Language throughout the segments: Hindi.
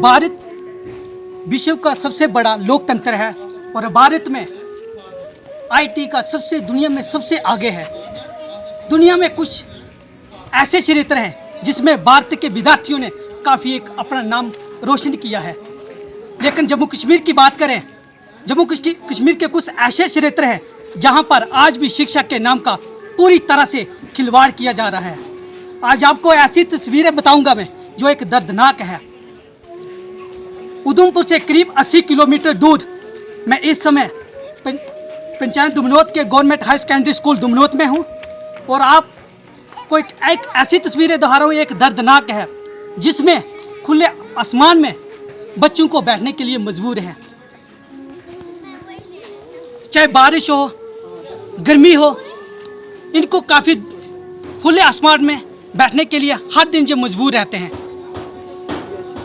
भारत विश्व का सबसे बड़ा लोकतंत्र है और भारत में आईटी का दुनिया में सबसे आगे है। दुनिया में कुछ ऐसे क्षेत्र हैं जिसमें भारत के विद्यार्थियों ने काफ़ी एक अपना नाम रोशन किया है। लेकिन जम्मू कश्मीर की बात करें, जम्मू कश्मीर के कुछ ऐसे क्षेत्र हैं जहां पर आज भी शिक्षा के नाम का पूरी तरह से खिलवाड़ किया जा रहा है। आज आपको ऐसी तस्वीरें बताऊंगा मैं जो एक दर्दनाक है। उधमपुर से करीब 80 किलोमीटर दूर मैं इस समय पंचायत दुमनोत के गवर्नमेंट हाई सेकेंडरी स्कूल दुमनोत में हूं और आपको एक ऐसी तस्वीरें दिखा रहा हूं, एक दर्दनाक है जिसमें खुले आसमान में बच्चों को बैठने के लिए मजबूर हैं। चाहे बारिश हो, गर्मी हो, इनको काफ़ी खुले आसमान में बैठने के लिए हर दिन जो मजबूर रहते हैं।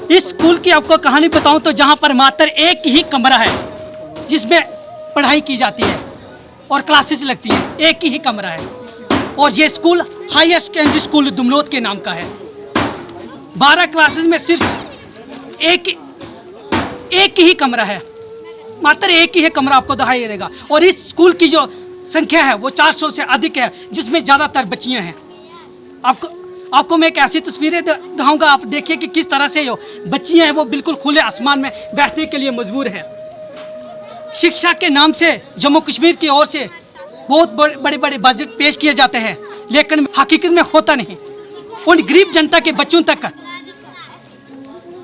इस स्कूल की आपको कहानी बताऊं तो जहां पर मात्र एक ही कमरा है जिसमें पढ़ाई की जाती है और क्लासेस लगती है, एक ही कमरा है। और ये स्कूल हायर सेकेंडरी स्कूल दुमनोत के नाम का है। 12 क्लासेस में सिर्फ एक ही कमरा है, मात्र एक ही कमरा आपको दिखाई देगा। और इस स्कूल की जो संख्या है वो 400 से अधिक है, जिसमें ज़्यादातर बच्चियां हैं। आपको मैं एक ऐसी तस्वीरें दिखाऊंगा, आप देखिए कि किस तरह से जो बच्चियां हैं वो बिल्कुल खुले आसमान में बैठने के लिए मजबूर हैं। शिक्षा के नाम से जम्मू कश्मीर की ओर से बहुत बड़े बड़े बजट पेश किए जाते हैं, लेकिन हकीकत में होता नहीं। उन गरीब जनता के बच्चों तक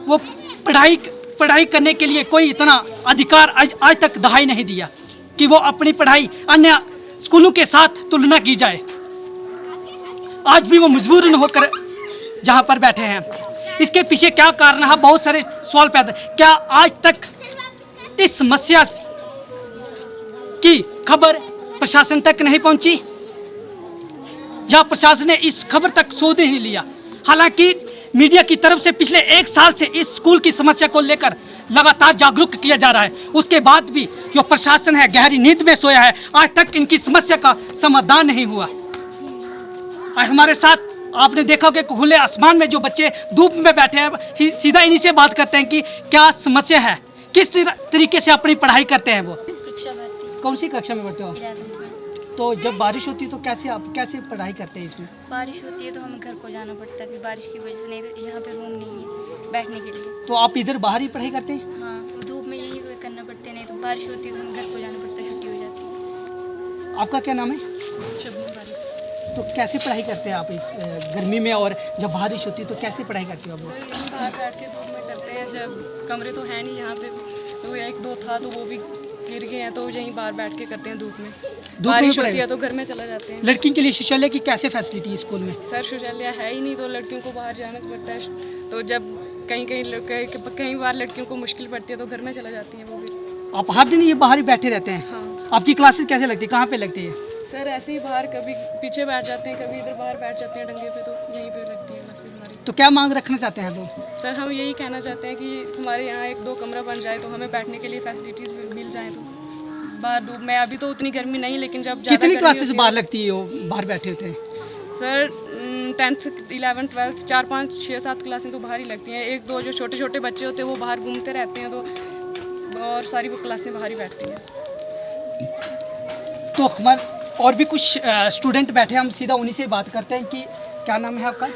वो पढ़ाई करने के लिए कोई इतना अधिकार आज तक दहाई नहीं दिया कि वो अपनी पढ़ाई अन्य स्कूलों के साथ तुलना की जाए। आज भी वो मजबूर होकर जहां पर बैठे हैं। इसके पीछे क्या कारण है? बहुत सारे सवाल पैदा। क्या आज तक इस समस्या की खबर प्रशासन तक नहीं पहुंची, या प्रशासन ने इस खबर तक सोच नहीं लिया? हालांकि मीडिया की तरफ से पिछले 1 साल से इस स्कूल की समस्या को लेकर लगातार जागरूक किया जा रहा है, उसके बाद भी जो प्रशासन है गहरी नींद में सोया है। आज तक इनकी समस्या का समाधान नहीं हुआ। और हमारे साथ आपने देखा कि खुले आसमान में जो बच्चे धूप में बैठे हैं, सीधा इन्हीं से बात करते हैं कि क्या समस्या है, किस तरीके से अपनी पढ़ाई करते हैं वो। कौन सी कक्षा में पढ़ते हो? 11th। तो जब बारिश होती है तो कैसे पढ़ाई करते हैं इसमें? बारिश होती है तो हमें घर को जाना पड़ता है, फिर बारिश की वजह से नहीं तो यहाँ पे रूम नहीं है बैठने के लिए। तो आप इधर बाहर ही पढ़ाई करते हैं? हाँ, धूप में यही करना पड़ता है, नहीं तो बारिश होती है तो हमें घर को जाना पड़ता है, छुट्टी हो जाती है। आपका क्या नाम है? शबनम बारिश। तो कैसे पढ़ाई करते हैं आप इस गर्मी में, और जब बारिश होती है तो कैसे पढ़ाई करते हो आप? सर यहीं बाहर बैठ के धूप में करते हैं, जब कमरे तो है नहीं यहाँ पे, तो 1-2 था तो वो भी गिर गए हैं, तो यहीं बाहर बैठ के करते हैं धूप में। बारिश होती है तो घर में चला जाते हैं। लड़की के लिए शौचालय की कैसे फैसिलिटी है स्कूल में? सर शौचालय है ही नहीं, तो लड़कियों को बाहर जाना पड़ता है। तो जब कई बार लड़कियों को मुश्किल पड़ती है तो घर में चला जाती हैं वो भी। आप हर दिन ये बाहर ही बैठे रहते हैं? हाँ। आपकी क्लासेस कैसे लगती है, कहाँ पे लगती है? सर ऐसे ही बाहर, कभी पीछे बैठ जाते हैं, कभी इधर बाहर बैठ जाते हैं डंगे पे, तो यहीं पे लगती है क्लासेस हमारी। तो क्या मांग रखना चाहते हैं वो? सर हम यही कहना चाहते हैं कि हमारे यहाँ 1-2 कमरा बन जाए तो हमें बैठने के लिए फैसिलिटीज मिल जाए। तो बाहर धूप में अभी तो उतनी गर्मी नहीं, लेकिन जब कितनी क्लासेस बाहर लगती है वो बाहर बैठे होते हैं? सर 10th 11th 12th 4 5 6 7 क्लासें तो बाहर ही लगती हैं। 1-2 जो छोटे छोटे बच्चे होते हैं वो बाहर घूमते रहते हैं, तो और सारी वो क्लासें बाहर ही बैठती हैं। तो हमारे और भी कुछ स्टूडेंट बैठे हैं, हम सीधा उन्हीं से बात करते हैं कि क्या नाम है आपका?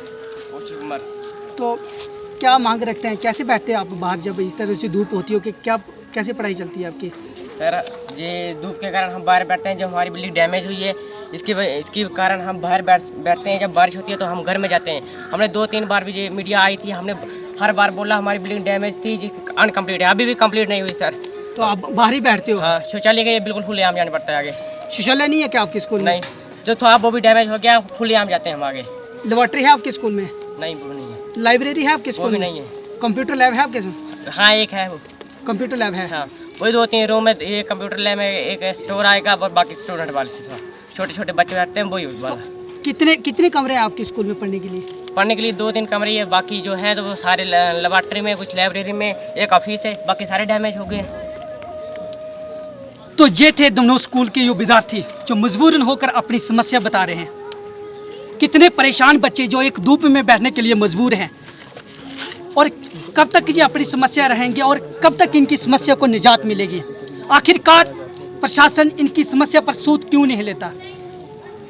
कुमार। तो क्या मांग रखते हैं, कैसे बैठते हैं आप बाहर जब इस तरह से धूप होती हो, कि कैसे पढ़ाई चलती है आपकी? सर ये धूप के कारण हम बाहर बैठते हैं। जब हमारी बिल्डिंग डैमेज हुई है इसके कारण हम बाहर बैठते हैं। जब बारिश होती है तो हम घर में जाते हैं। हमने 2-3 बार भी ये मीडिया आई थी, हमने हर बार बोला हमारी बिल्डिंग डैमेज थी जी, अनकम्प्लीट है, अभी भी कंप्लीट नहीं हुई सर। तो आप बाहर ही बैठते हो? हाँ, शौचालय के लिए बिल्कुल खुलेआम जाना पड़ता है आगे। शौचालय नहीं है क्या आपके स्कूल में? नहीं, जो था वो भी डैमेज हो गया, खुलेआम जाते हैं हम आगे। लेबोरेटरी है आपके स्कूल में? नहीं, वो नहीं है। लाइब्रेरी है आपके वो स्कूल भी में? नहीं है। कंप्यूटर लैब है आपके स्कूल? हाँ, एक है वो कंप्यूटर लैब है। हाँ, वही 2-3 रूम में, एक कंप्यूटर लैब में, एक स्टोर आएगा और बाकी स्टूडेंट वाले छोटे छोटे बच्चे बैठते हैं वही वाला। कितने कमरे हैं आपके स्कूल में पढ़ने के लिए? पढ़ने के लिए 2-3 कमरे हैं, बाकी जो हैं तो वो सारे लेबोरेटरी में, कुछ लाइब्रेरी में, एक ऑफिस है, बाकी सारे डैमेज हो गए। तो ये थे दोनों स्कूल के विद्यार्थी जो मजबूरन होकर अपनी समस्या बता रहे हैं। कितने परेशान बच्चे जो एक धूप में बैठने के लिए मजबूर हैं। और कब तक ये अपनी समस्या रहेंगे और कब तक इनकी समस्या को निजात मिलेगी? आखिरकार प्रशासन इनकी समस्या पर सूद क्यों नहीं लेता?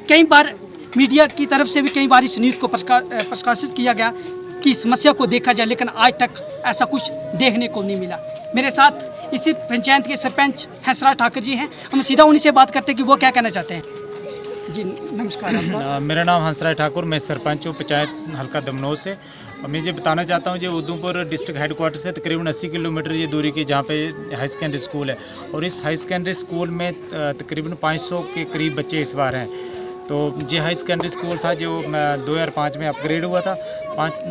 कई बार मीडिया की तरफ से भी कई बार इस न्यूज़ को प्रकाशित किया गया कि समस्या को देखा जाए, लेकिन आज तक ऐसा कुछ देखने को नहीं मिला। मेरे साथ इसी पंचायत के सरपंच हंसराज ठाकुर जी हैं, हम सीधा उन्हीं से बात करते हैं कि वो क्या कहना चाहते हैं। जी नमस्कार आपका। मेरा नाम हंसराज ठाकुर, मैं सरपंच हूँ पंचायत हल्का दमनोज से। और मैं ये बताना चाहता हूँ, ये उधमपुर डिस्ट्रिक्ट हेडक्वार्टर से तकरीबन 80 किलोमीटर ये दूरी की जहाँ पे हाई सेकेंडरी स्कूल है। और इस हाई सेकेंडरी स्कूल में तकरीबन 500 के करीब बच्चे इस बार हैं। तो ये हाई सेकेंडरी स्कूल था जो 2005 में अपग्रेड हुआ था।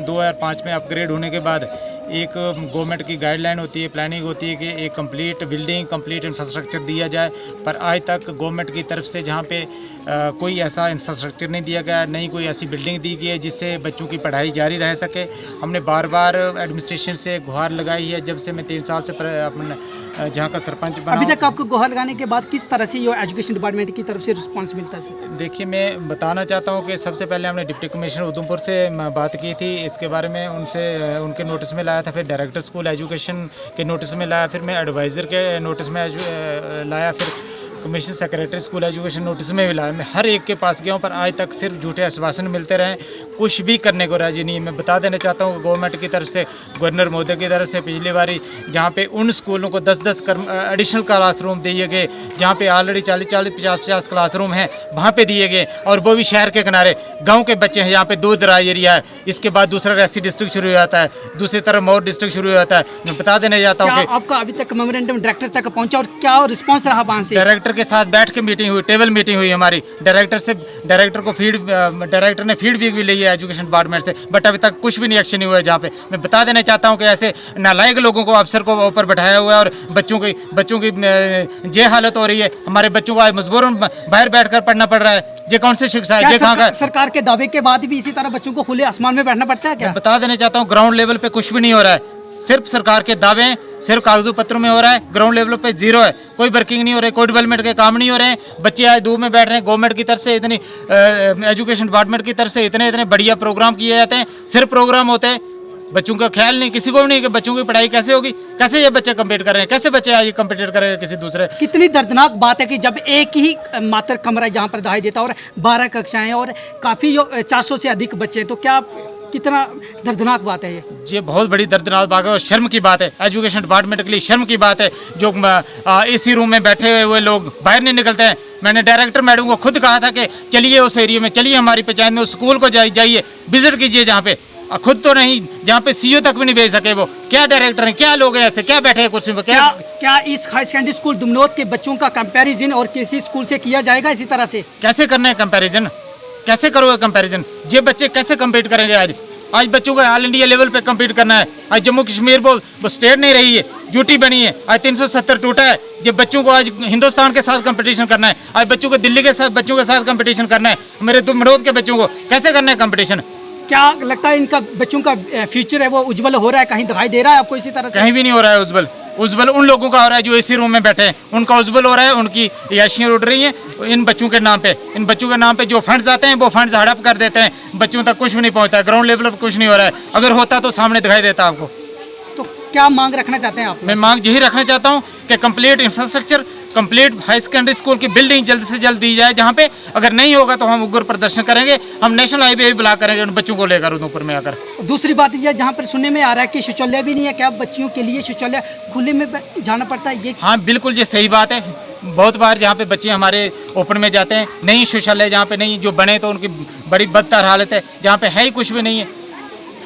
2005 में अपग्रेड होने के बाद एक गवर्नमेंट की गाइडलाइन होती है, प्लानिंग होती है कि एक कंप्लीट बिल्डिंग, कंप्लीट इंफ्रास्ट्रक्चर दिया जाए। पर आज तक गवर्नमेंट की तरफ से जहाँ पे कोई ऐसा इंफ्रास्ट्रक्चर नहीं दिया गया, नहीं कोई ऐसी बिल्डिंग दी गई है जिससे बच्चों की पढ़ाई जारी रह सके। हमने बार बार एडमिनिस्ट्रेशन से गुहार लगाई है जब से मैं 3 साल से अपने जहाँ का सरपंच बना। अभी तक आपको गुहार लगाने के बाद किस तरह से ये एजुकेशन डिपार्टमेंट की तरफ से रिस्पांस मिलता है? देखिए, मैं बताना चाहता हूँ कि सबसे पहले हमने डिप्टी कमिश्नर उधमपुर से बात की थी इसके बारे में, उनसे उनके नोटिस में लाया था, फिर डायरेक्टर स्कूल एजुकेशन के नोटिस में लाया, फिर मैं एडवाइज़र के नोटिस में लाया, फिर commission secretary school education notice में भी लाया। मैं हर एक के पास गया हूँ, पर आज तक सिर्फ झूठे आश्वासन मिलते रहे, कुछ भी करने को राजी नहीं है। मैं बता देना चाहता हूँ गवर्नमेंट की तरफ से, गवर्नर महोदय की तरफ से पिछली बारी जहाँ पे उन स्कूलों को 10-10 एडिशनल क्लासरूम दिए गए, जहाँ पे ऑलरेडी 40-40, 50-50 क्लासरूम हैं, वहाँ पे दिए गए, और वो भी शहर के किनारे। गाँव के बच्चे हैं, यहाँ पे दूर दराज एरिया है, इसके बाद दूसरा रेसी डिस्ट्रिक्ट शुरू हो जाता है, दूसरी तरफ मौर डिस्ट्रिक्ट शुरू हो जाता है। मैं बता देना चाहता हूँ कि आपका अभी तक मेमोरेंडम डायरेक्टर तक पहुँचा और क्या रिस्पॉन्स रहा वहाँ से? डायरेक्टर के साथ बैठ के मीटिंग हुई, टेबल मीटिंग हुई हमारी। डायरेक्टर को डायरेक्टर ने फीडबैक भी ली है एजुकेशन डिपार्टमेंट से, बट अभी तक कुछ भी नहीं एक्शन नहीं हुआ है। जहाँ पे मैं बता देना चाहता हूँ कि ऐसे नालायक लोगों को, अफसर को ऊपर बैठाया हुआ है और बच्चों की ये हालत हो रही है। हमारे बच्चों को आज मजबूरन बाहर बैठकर पढ़ना पड़ रहा है। ये कौन सी शिक्षा है? सरकार के दावे के बाद भी इसी तरह बच्चों को खुले आसमान में बैठना पड़ता है क्या? बता देना चाहता हूँ ग्राउंड लेवल पे कुछ भी नहीं हो रहा है, सिर्फ सरकार के दावे हैं, सिर्फ कागजों पत्रों में हो रहा है। ग्राउंड लेवल पे जीरो है, कोई वर्किंग नहीं हो रही, कोई डेवलपमेंट के काम नहीं हो रहे हैं। बच्चे आज धूप में बैठ रहे हैं। गवर्नमेंट की तरफ से इतनी एजुकेशन डिपार्टमेंट की तरफ से इतने बढ़िया प्रोग्राम किए जाते हैं, सिर्फ प्रोग्राम होते हैं, बच्चों का ख्याल नहीं, किसी को भी नहीं कि बच्चों की पढ़ाई कैसे होगी, कैसे ये बच्चे कम्पीट कर रहे हैं, कैसे बच्चे आज कम्पीट कर रहे हैं किसी दूसरे। कितनी दर्दनाक बात है कि जब एक ही मात्र कमरा जहाँ पर दिखाई देता है और 12 कक्षाएं और काफ़ी 400 से अधिक बच्चे, तो क्या कितना दर्दनाक बात है ये बहुत बड़ी दर्दनाक बात है और शर्म की बात है। एजुकेशन डिपार्टमेंट के लिए शर्म की बात है जो इसी रूम में बैठे हुए लोग बाहर नहीं निकलते हैं। मैंने डायरेक्टर मैडम को खुद कहा था कि चलिए उस एरिया में, चलिए हमारी पंचायत में, उस स्कूल को जाइए, विजिट कीजिए जहाँ पे, खुद तो नहीं, जहाँ पे सीईओ तक भी नहीं भेज सके। वो क्या डायरेक्टर हैं, क्या लोग हैं ऐसे, क्या बैठे हैं कुर्सी पर? क्या इस हाई सेकेंडरी स्कूल दुमनोद के बच्चों का कंपैरिजन और किसी स्कूल से किया जाएगा इसी तरह से? कैसे करना है कंपैरिजन? कैसे करोगे कंपैरिजन? ये बच्चे कैसे कम्पीट करेंगे? आज बच्चों को ऑल इंडिया लेवल पे कम्पीट करना है। आज जम्मू कश्मीर वो स्टेट नहीं रही है, ड्यूटी बनी है। आज 370 टूटा है। जब बच्चों को आज हिंदुस्तान के साथ कंपटीशन करना है, आज बच्चों को दिल्ली के साथ बच्चों के साथ कंपटीशन करना है, मेरे दुमनोद के बच्चों को कैसे करना है कंपटीशन? क्या लगता है इनका बच्चों का फ्यूचर है वो उज्जवल हो रहा है? कहीं दिखाई दे रहा है आपको इसी तरह से? कहीं भी नहीं हो रहा है उज्जवल। उज्जवल उन लोगों का हो रहा है जो इसी रूम में बैठे हैं, उनका उज्जवल हो रहा है, उनकी याशियाँ उड़ रही हैं इन बच्चों के नाम पे। इन बच्चों के नाम पे जो फंड्स आते हैं वो फंड्स हड़प कर देते हैं, बच्चों तक कुछ भी नहीं पहुंचता, ग्राउंड लेवल पर कुछ नहीं हो रहा है। अगर होता तो सामने दिखाई देता आपको। तो क्या मांग रखना चाहते हैं आप? मैं मांग यही रखना चाहता हूँ कि complete infrastructure, complete high secondary school की बिल्डिंग जल्द से जल्द दी जाए। जहाँ पे अगर नहीं होगा तो हम उग्र प्रदर्शन करेंगे, हम नेशनल हाईवे भी ब्लॉक करेंगे उन बच्चों को लेकर उधमपुर में आकर। दूसरी बात यह जहाँ पर सुनने में आ रहा है कि शौचालय भी नहीं है, क्या बच्चियों के लिए शौचालय खुले में जाना पड़ता है? ये हाँ बिल्कुल, ये सही बात है। बहुत बार जहाँ पे बच्चे हमारे ओपन में जाते हैं, नहीं शौचालय जहाँ पे नहीं, जो बने तो उनकी बड़ी बदतर हालत है, जहाँ पे है ही कुछ भी नहीं है।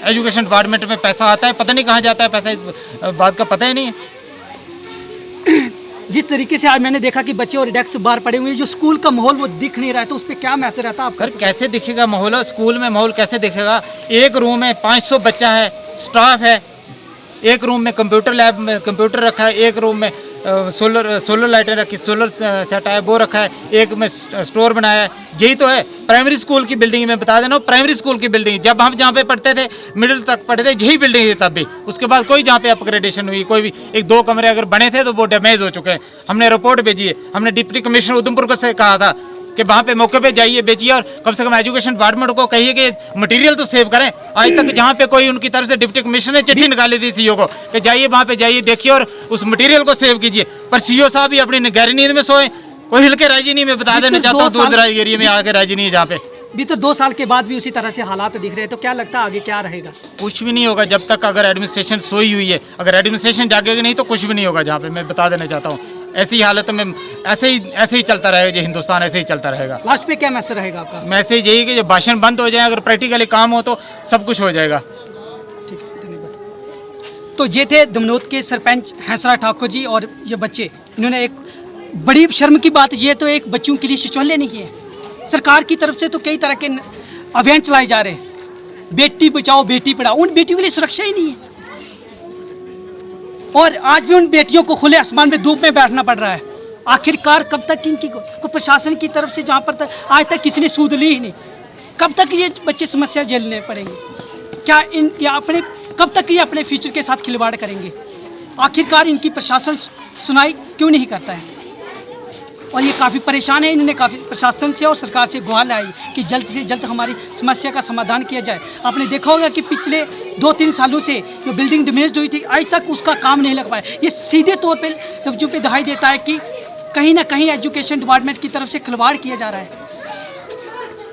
एजुकेशन डिपार्टमेंट में पैसा आता है, पता नहीं कहाँ जाता है पैसा, इस बात का पता ही नहीं है। जिस तरीके से आज मैंने देखा कि बच्चे और डेस्क बाहर पड़े हुए हैं, जो स्कूल का माहौल वो दिख नहीं रहा है, तो उस पर क्या मैसेज रहता है आपका? सर कैसे दिखेगा माहौल? स्कूल में माहौल कैसे दिखेगा? एक रूम में 500 बच्चा है, स्टाफ है, एक रूम में कंप्यूटर लैब में कंप्यूटर रखा है, एक रूम में सोलर लाइटें रखी, सोलर सेट है वो रखा है, एक में स्टोर बनाया है। यही तो है प्राइमरी स्कूल की बिल्डिंग। मैं बता देना, प्राइमरी स्कूल की बिल्डिंग जब हम जहाँ पे पढ़ते थे, मिडिल तक पढ़ते थे, यही बिल्डिंग थी तब भी। उसके बाद कोई जहाँ पे अपग्रेडेशन हुई, कोई भी 1-2 कमरे अगर बने थे तो वो डैमेज हो चुके हैं। हमने रिपोर्ट भेजी है, हमने डिप्टी कमिश्नर उधमपुर को से कहा था कि वहाँ पे मौके पे जाइए, बेचिए, और कम से कम एजुकेशन डिपार्टमेंट को कहिए कि मटेरियल तो सेव करें। आज तक जहाँ पे कोई उनकी तरफ से डिप्टी कमिश्नर ने चिट्ठी निकाली थी सीईओ को कि जाइए वहाँ पे जाइए, देखिए और उस मटेरियल को सेव कीजिए, पर सीईओ साहब ही अपनी गहरी नींद में सोए, कोई हिल के राजी नहीं। मैं बता देना चाहता हूँ, दूर दराज एरिया में आके राजी नहीं है जहाँ पे। भी तो 2 साल के बाद भी उसी तरह से हालात दिख रहे हैं, तो क्या लगता है आगे क्या रहेगा? कुछ भी नहीं होगा जब तक अगर एडमिनिस्ट्रेशन सोई हुई है। अगर एडमिनिस्ट्रेशन जागेगी नहीं तो कुछ भी नहीं होगा जहाँ पे। मैं बता देना चाहता हूँ, ऐसी हालत में ऐसे ही चलता रहेगा, जो हिंदुस्तान ऐसे ही चलता रहेगा। लास्ट पे क्या मैसेज रहेगा आपका? मैसेज यही कि जब भाषण बंद हो जाए, अगर प्रैक्टिकली काम हो तो सब कुछ हो जाएगा। ठीक है, धन्यवाद। तो ये थे दमनोद के सरपंच हैंसराज ठाकुर जी, और ये बच्चे, इन्होंने एक बड़ी शर्म की बात, ये तो एक बच्चों के लिए शौचालय नहीं है। सरकार की तरफ से तो कई तरह के अभियान चलाए जा रहे हैं, बेटी बचाओ बेटी पढ़ाओ, उन बेटियों के लिए सुरक्षा ही नहीं है। और आज भी उन बेटियों को खुले आसमान में धूप में बैठना पड़ रहा है। आखिरकार कब तक इनकी को प्रशासन की तरफ से, जहाँ पर तक आज तक किसी ने सूद ली ही नहीं, कब तक ये बच्चे समस्या झेलने पड़ेंगे? क्या कब तक ये अपने फ्यूचर के साथ खिलवाड़ करेंगे? आखिरकार इनकी प्रशासन सुनाई क्यों नहीं करता है? और ये काफ़ी परेशान है। इन्होंने काफ़ी प्रशासन से और सरकार से गुहार लाई कि जल्द से जल्द हमारी समस्या का समाधान किया जाए। आपने देखा होगा कि पिछले 2-3 सालों से जो बिल्डिंग डैमेज हुई थी, आज तक उसका काम नहीं लग पाया। ये सीधे तौर पे लफ्जों पे दिखाई देता है कि कहीं ना कहीं एजुकेशन डिपार्टमेंट की तरफ से खिलवाड़ किया जा रहा है,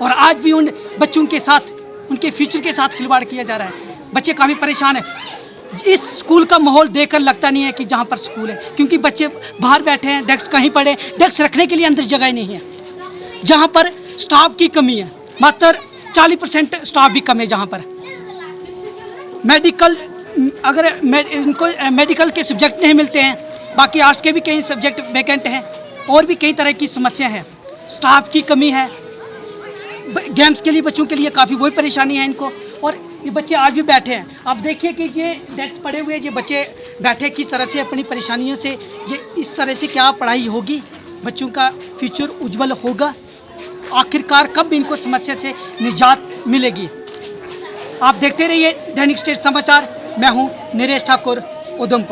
और आज भी उन बच्चों के साथ, उनके फ्यूचर के साथ खिलवाड़ किया जा रहा है। बच्चे काफ़ी परेशान हैं। इस स्कूल का माहौल देखकर लगता नहीं है कि जहाँ पर स्कूल है, क्योंकि बच्चे बाहर बैठे हैं, डेस्क कहीं पड़े, डेस्क रखने के लिए अंदर जगह नहीं है। जहाँ पर स्टाफ की कमी है, मात्र 40% स्टाफ भी कम है। जहाँ पर मेडिकल, अगर इनको मेडिकल के सब्जेक्ट नहीं मिलते हैं, बाकी आर्ट्स के भी कई सब्जेक्ट वैकेंट हैं, और भी कई तरह की समस्या है। स्टाफ की कमी है, गेम्स के लिए बच्चों के लिए काफ़ी वही परेशानी है इनको। और ये बच्चे आज भी बैठे हैं। आप देखिए कि ये डेस्क पड़े हुए, ये बच्चे बैठे किस तरह से अपनी परेशानियों से, ये इस तरह से क्या पढ़ाई होगी, बच्चों का फ्यूचर उज्जवल होगा? आखिरकार कब इनको समस्या से निजात मिलेगी? आप देखते रहिए दैनिक स्टेट समाचार। मैं हूँ नरेश ठाकुर, उधमपुर।